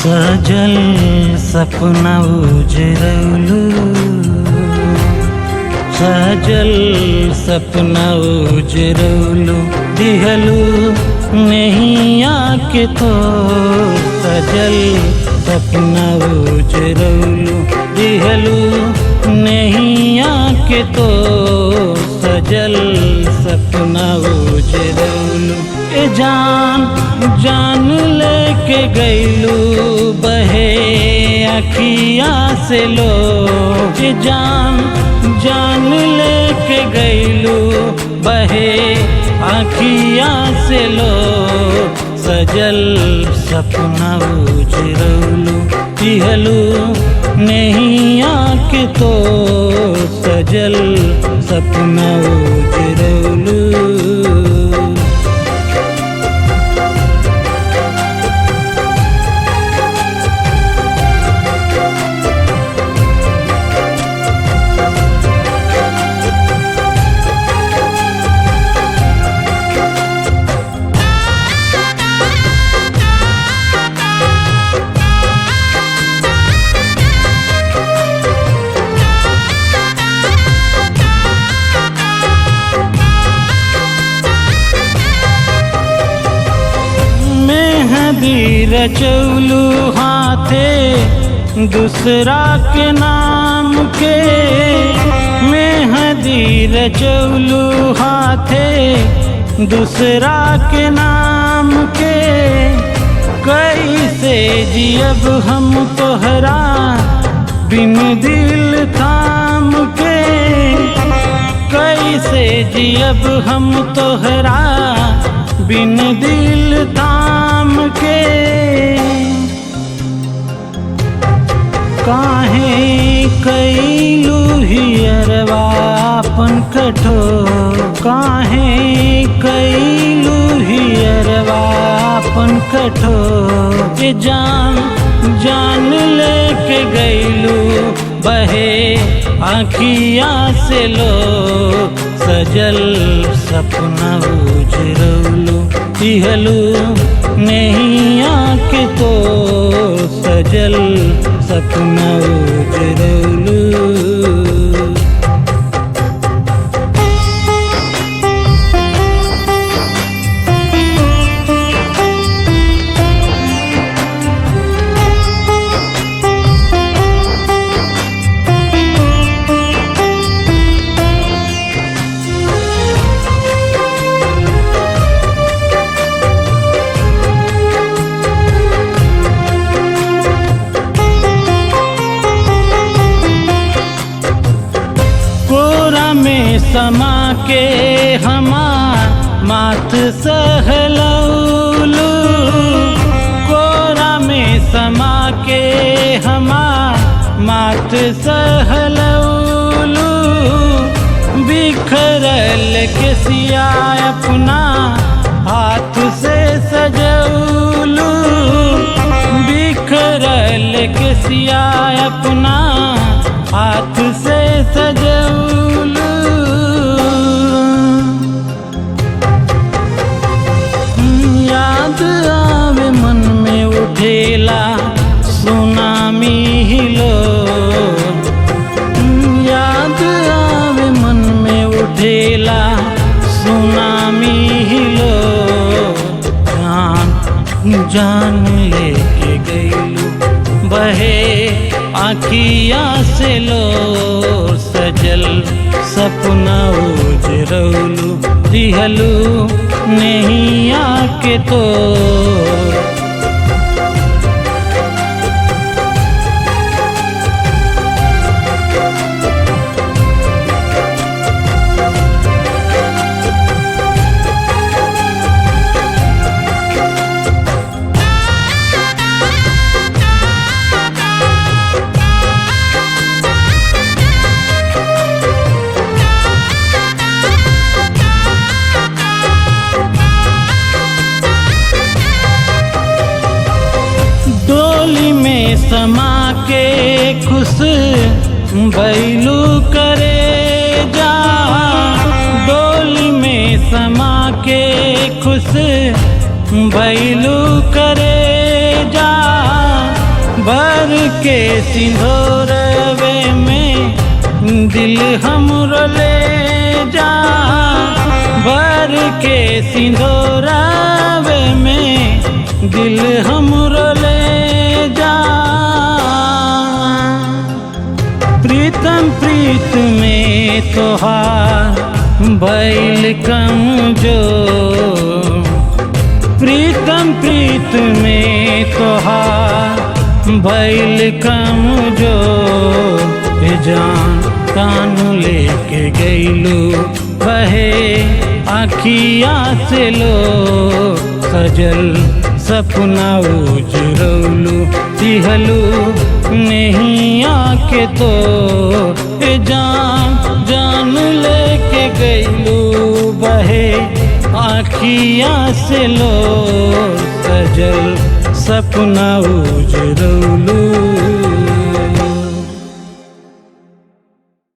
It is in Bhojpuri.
सजल सपना उजरौलू, सजल सपना उजरौलू, दिहलू नैया के तो सजल सपना उजरौलू, दिहलू नैया के तो सजल सपना उजरौलू। ए जान जान लेके गईलू बहे अखिया से लो, ए जान जान लेके गईलू बहे अखिया से लो, सजल सपना उजरौलू, दिहलू नैया के तो सजल सपना उजरौलू। रचौलू हाथे दूसरा के नाम के, मेहंदी रचौलू हाथे दूसरा के नाम के, कैसे जियब हम तोहरा बिन दिल थाम के, कैसे जियब हम तोहरा बिन दिल थाम के। काहे कैलू हियरवा अपन कठोर, काहे कैलू हियरवा अपन कठोर, ए जान जान लेके गईलू बहे आँखिया से लो, सजल सपना उजरौलू, दिहलू नैया के तो सजल सपना उजरौलू। समा के हमार माथ सहलौलू, कोरा में समा के हमार माथ सहलौलू, बिखरल के सिया अपना हाथ से सजौलू, बिखरल के सिया अपना हाथ से सजौलू। याद आवे मन में उठेला सुनामी हिलो, याद आवे मन में उठेला सुनामी हिलो, जान जान लेके गईलू बहे आँखिया से लो, सजल सपना उजरौलू, दिहलू नैया के तो समा के खुश भैलू करे जा, डोली में समा के खुश भैलू करे जा, के सिंदूरवे में दिल हमरो ले जा, भर के सिंदूरवे में दिल हमरो ले जा। प्रीतम प्रीत में तोहार भइल कमजोर, प्रीतम प्रीत में तोहार भइल कमजोर। जान कान लेके गइलू बहे आखिया से लो, सजल सपना उजरौलू दिहलू नहीं आके तो। जान जान लेके गइलू बहे आखिया से लो, सजल सपना उजरौलू।